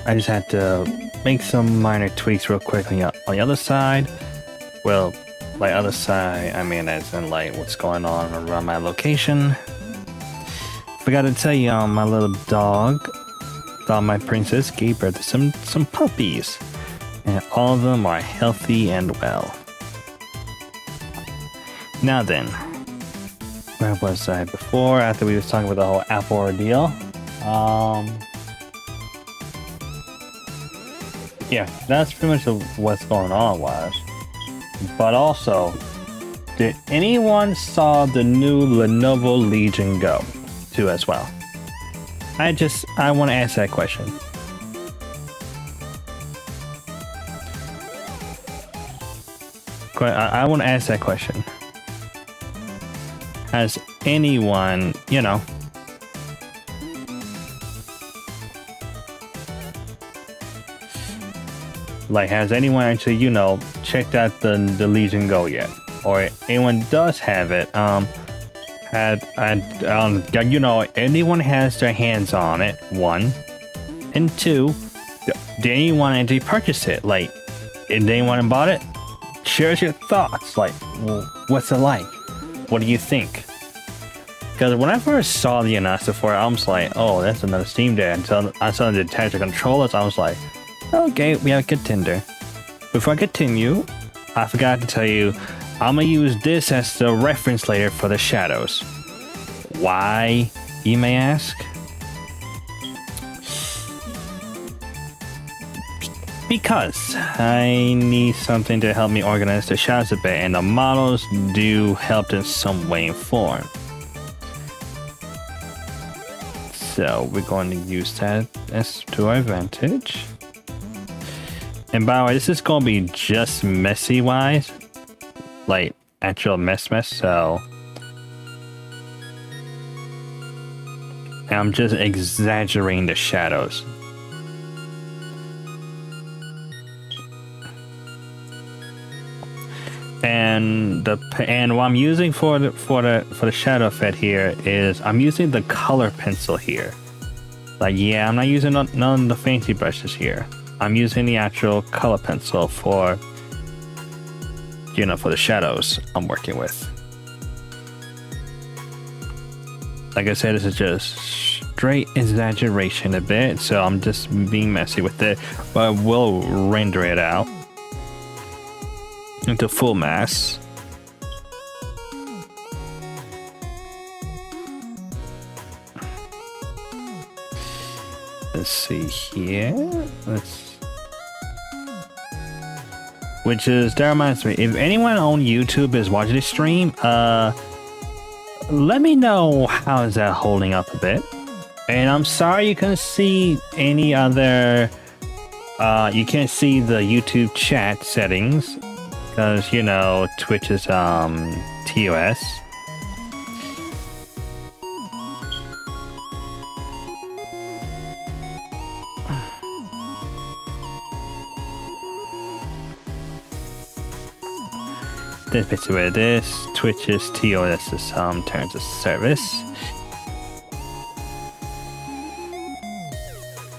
I just had to make some minor tweaks real quick on the other side. Well, by other side, I mean as in like what's going on around my location. Forgot to tell you, my little dog, my princess, gave birth to some puppies, and all of them are healthy and well. Now then, where was I before? After we was talking about the whole Apple ordeal. Yeah, that's pretty much what's going on was. But also, did anyone saw the new Lenovo Legion Go 2 as well? I want to ask that question. I want to ask that question. Has anyone, has anyone actually, checked out the Legion Go yet? Or anyone does have it, anyone has their hands on it, 1. And 2, did anyone actually purchase it? Did anyone bought it? Share your thoughts. What's it like? What do you think? Because when I first saw the announcement for it, I was like, oh, that's another Steam Deck. Until I saw the detach the controllers, I was like, okay, we have a contender. Before I continue, I forgot to tell you, I'm gonna use this as the reference later for the shadows. Why, you may ask? Because I need something to help me organize the shadows a bit, and the models do help in some way and form. So we're going to use that as to our advantage. And by the way, this is going to be just messy wise, actual mess, so I'm just exaggerating the shadows. And what I'm using for the shadow effect here is I'm using the color pencil here. I'm not using none of the fancy brushes here. I'm using the actual color pencil for the shadows I'm working with. Like I said, this is just straight exaggeration a bit, so I'm just being messy with it, but we'll render it out into full mass. Let's see here. Which is, that reminds me, if anyone on YouTube is watching this stream, let me know how is that holding up a bit. And I'm sorry you couldn't see any other, you can't see the YouTube chat settings, because, Twitch is, TOS. This basically where it is. Twitch is TOS terms of service.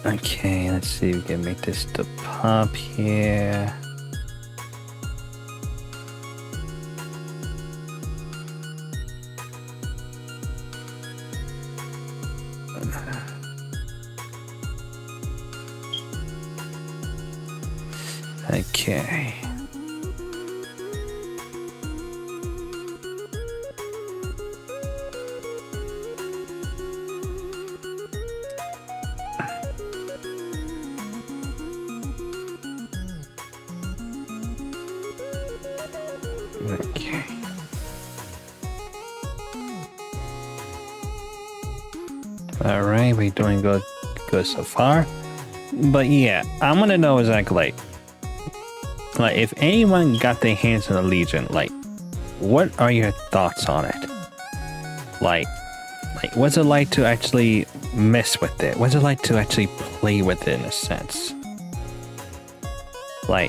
Okay, let's see if we can make this to pop here. Okay. Okay. All right, we're doing good so far. But yeah, I want to know exactly if anyone got their hands on the Legion, what are your thoughts on it? What's it like to actually mess with it? What's it like to actually play with it in a sense? How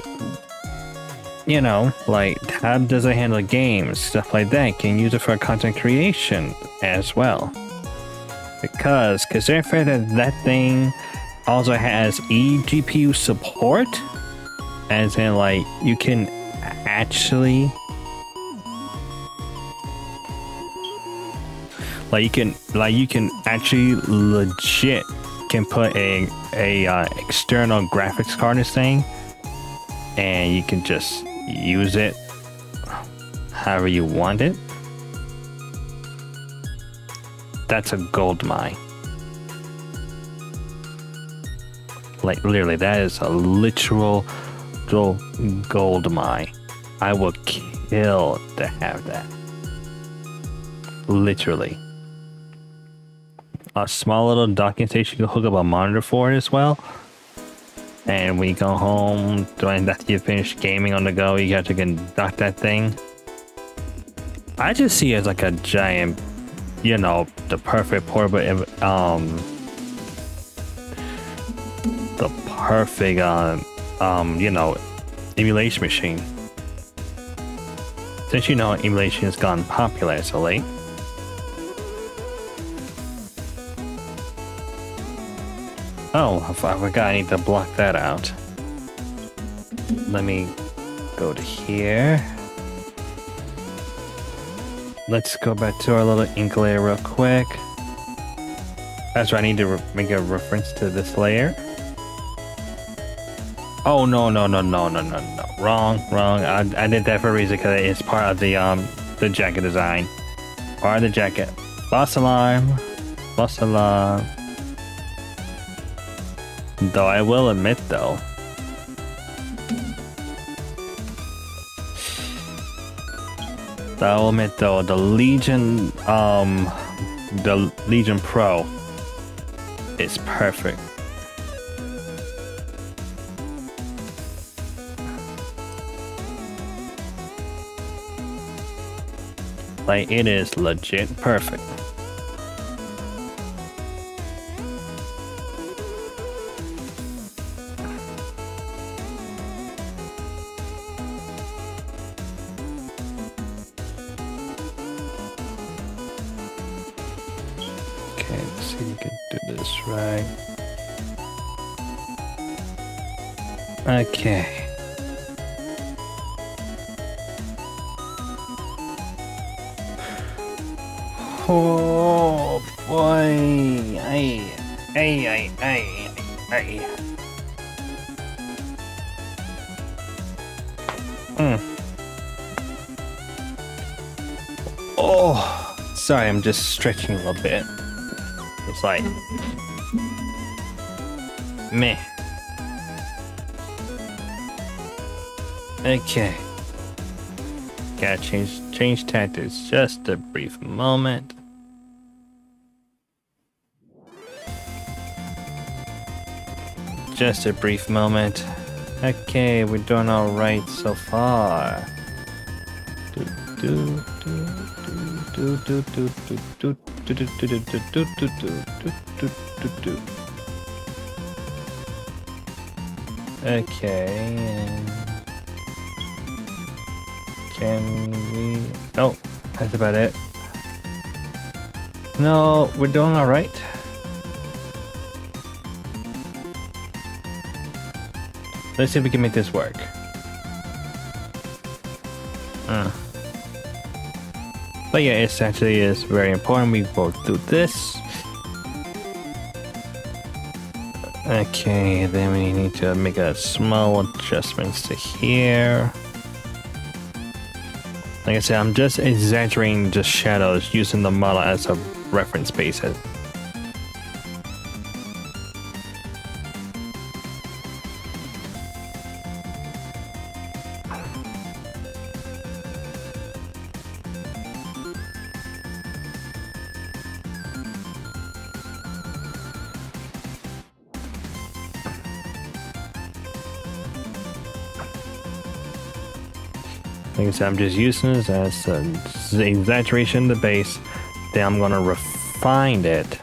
does it handle games, stuff like that? Can you use it for content creation as well? Because considering that that thing also has eGPU support, as in like you can actually you can actually legit can put a external graphics card in this thing, and you can just use it however you want it. That's a gold mine. Like literally, that is a literal gold mine. I would kill to have that. Literally. A small little docking station you can hook up a monitor for it as well. And when you go home, after you finish gaming on the go, you got to conduct that thing. I just see it as like a giant, you know, the perfect portable, the perfect, you know, emulation machine. Since you know emulation has gone popular so late. Oh, I forgot I need to block that out. Let me go to here. Let's go back to our little ink layer real quick. That's why I need to make a reference to this layer. Oh, no. Wrong. I did that for a reason because it's part of the jacket design. Part of the jacket. False alarm. Though I will admit though, the Legion Pro is perfect. Like it is legit perfect. Right. Okay. Oh boy. Ay. Oh, sorry, I'm just stretching a little bit. It's like meh. Okay. Gotta change tactics just a brief moment. Just a brief moment. Okay, we're doing all right so far. Okay, and can we? Oh, that's about it. No, we're doing all right. Let's see if we can make this work. But yeah, it actually is very important we both do this. Okay, then we need to make a small adjustments to here. Like I said, I'm just exaggerating just shadows using the model as a reference basis. Like I said, I'm just using this as an exaggeration of the base. Then I'm gonna refine it.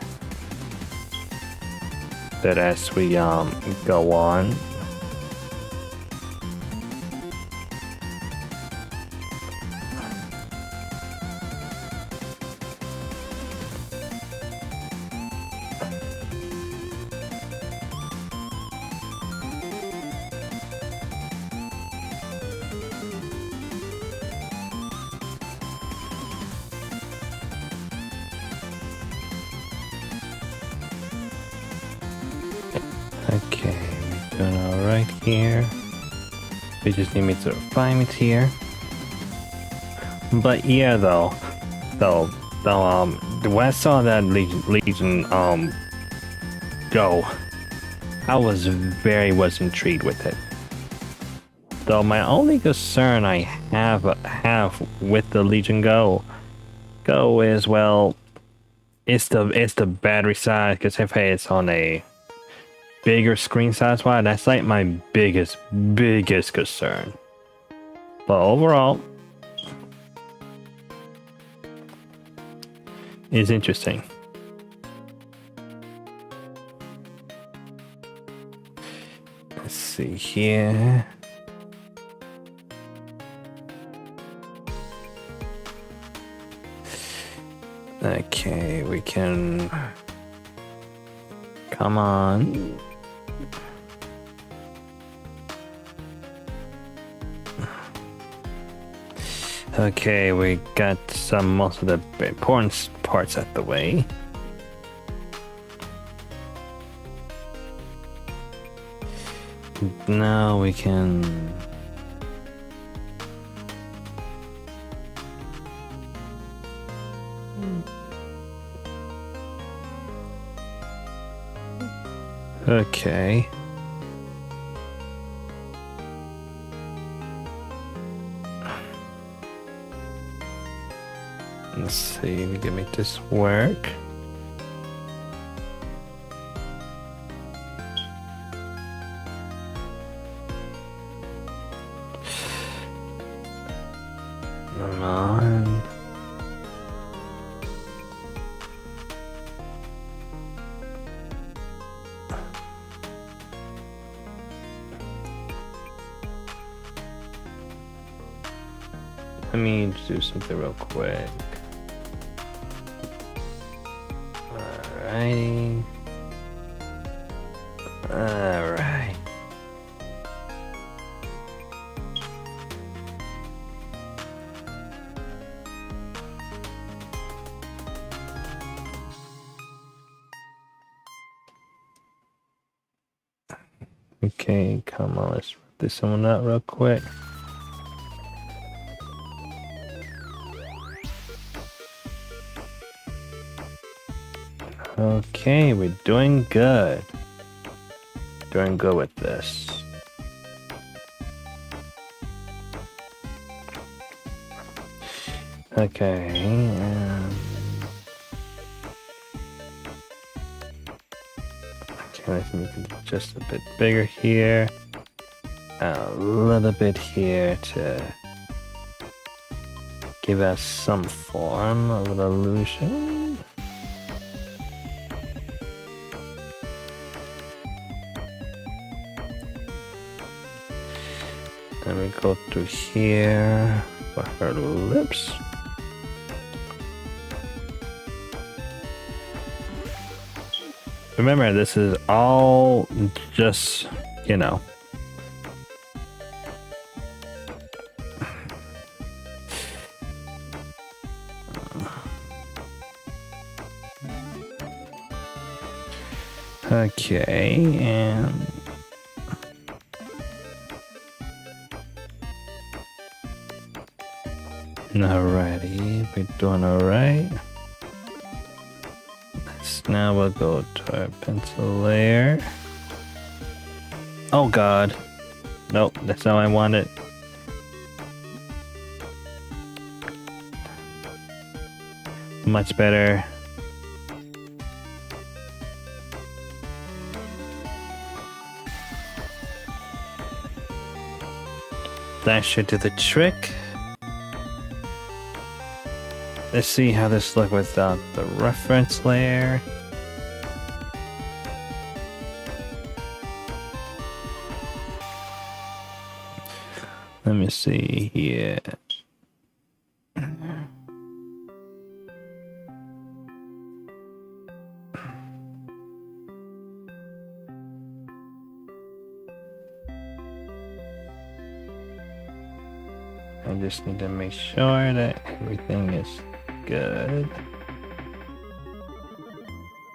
That as we go on. right here. We just need me to refine it here. But yeah, though, when I saw that Legion go, I was intrigued with it. Though my only concern I have with the Legion Go is, well, it's the battery size, because if it's on a bigger screen size wise, that's like my biggest concern. But overall, it's interesting. Let's see here. Okay, we can... Come on. Okay, we got most of the important parts out the way. Now we can... Okay. Let's see, we can make this work. Come on. Let me do something real quick. Alrighty. Alright. Okay, come on, let's rip this one out real quick. Okay, we're doing good. Doing good with this. Okay, let's make it just a bit bigger here. A little bit here to give us some form of an illusion. Then we go through here for her lips. Remember, this is all just, you know. Okay, and alrighty, we're doing alright. Now we'll go to our pencil layer. Oh god. Nope, that's how I want it. Much better. That should do the trick. Let's see how this looks without the reference layer. Let me see here. I just need to make sure that everything is good.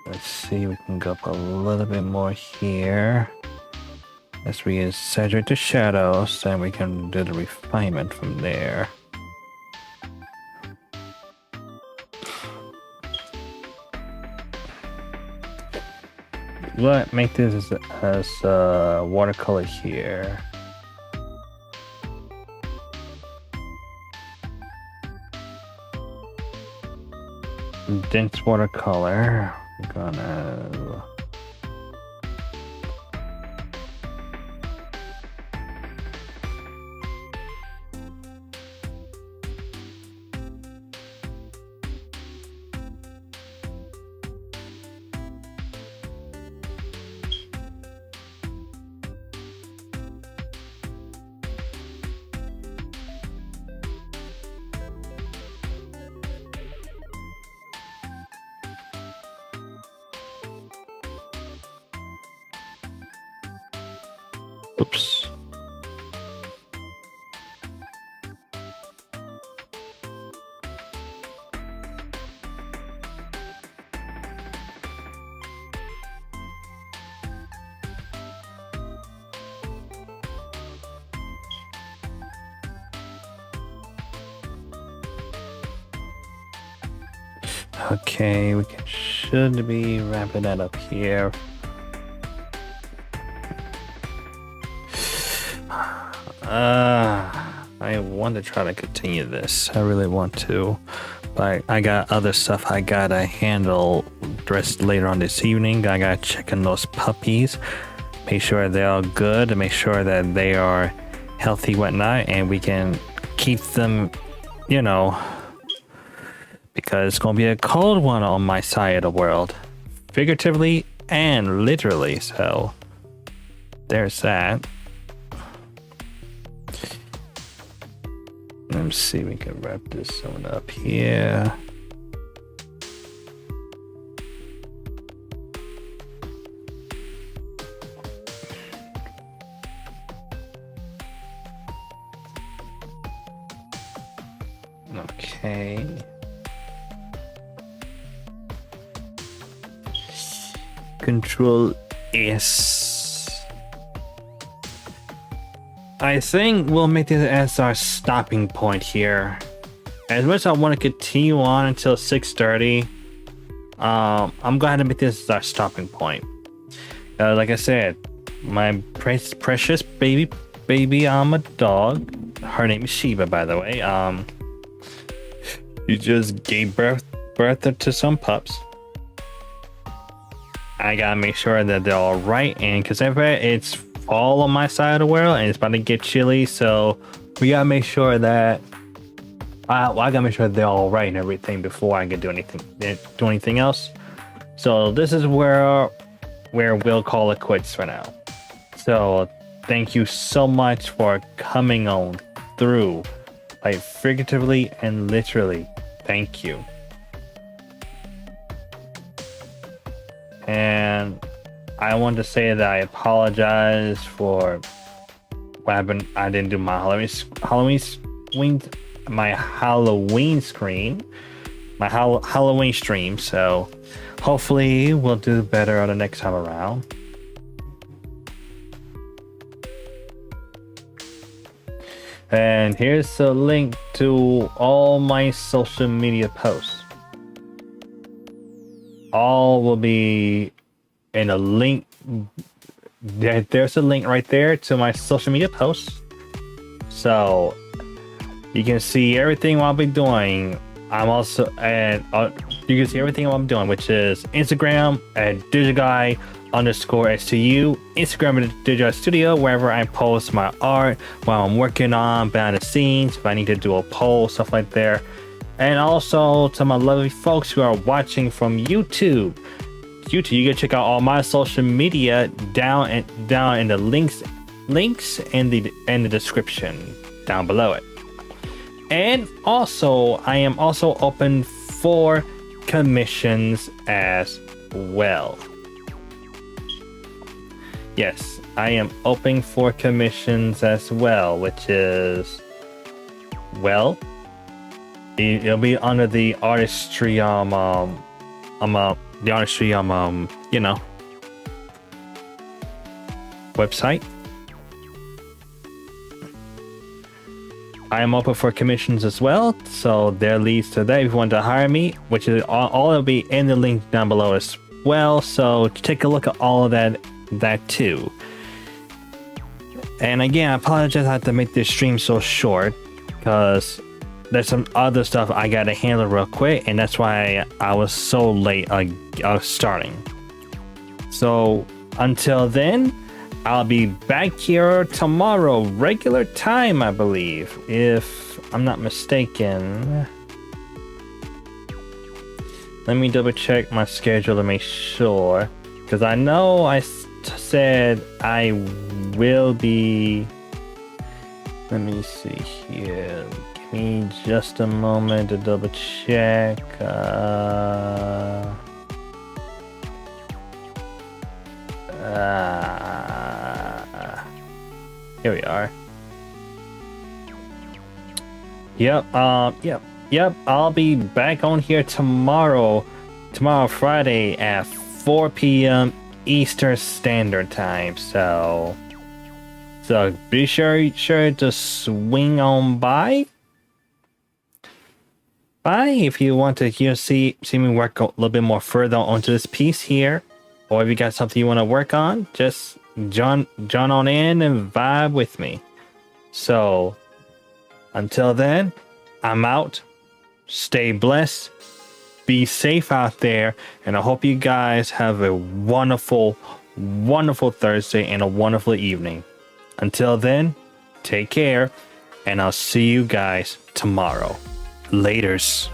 Let's see, we can go up a little bit more here. As we exaggerate the shadows, then we can do the refinement from there. Let's make this as watercolor here. Dense watercolor. I'm gonna oops. Okay, should be wrapping that up here. I want to try to continue this. I really want to, but I got other stuff I gotta handle rest later on this evening. I gotta check on those puppies, make sure they're all good, make sure that they are healthy, whatnot, and we can keep them, you know, because it's gonna be a cold one on my side of the world, figuratively and literally. So there's that. Let's see, we can wrap this one up here. Okay. Control S. I think we'll make this as our stopping point here. As much as I want to continue on until 6:30, I'm going to make this as our stopping point. Like I said, my precious baby a dog. Her name is Shiba, by the way. You just gave birth to some pups. I gotta make sure that they're all right, and because it's fall on my side of the world and it's about to get chilly, so we gotta make sure that I gotta make sure they're all right and everything before I can do anything else. So this is where we'll call it quits for now. So thank you so much for coming on through, like figuratively and literally. Thank you. And I want to say that I apologize for what happened. I didn't do my Halloween stream. So hopefully we'll do better on the next time around. And here's a link to all my social media posts. All will be in a link. There's a link right there to my social media posts. So you can see everything I'll be doing. I'm also you can see everything I'm doing, which is Instagram at DigitalGuy_STU, Instagram at DigitalGuyStudio, wherever I post my art, while I'm working on behind the scenes, if I need to do a poll, stuff like that. And also to my lovely folks who are watching from YouTube, you can check out all my social media down in the links in the description down below it. And also, I am also open for commissions as well. Yes, I am open for commissions as well, which is, well, it'll be under the artistry you know, website. I'm open for commissions as well, so there leads to that if you want to hire me, which is all will be in the link down below as well. So take a look at all of that too. And again, I apologize I had to make this stream so short because there's some other stuff I gotta handle real quick, and that's why I was so late starting. So until then, I'll be back here tomorrow, regular time, I believe, if I'm not mistaken. Let me double check my schedule to make sure, because I know I said I will be. Let me see here. Give me just a moment to double check. Here we are. Yep. I'll be back on here tomorrow, Friday at 4 p.m. Eastern Standard Time. So be sure to swing on by. If you want to see me work a little bit more further onto this piece here, or if you got something you want to work on, just join on in and vibe with me. So until then, I'm out. Stay blessed. Be safe out there, and I hope you guys have a wonderful, wonderful Thursday and a wonderful evening. Until then, take care, and I'll see you guys tomorrow. Laters.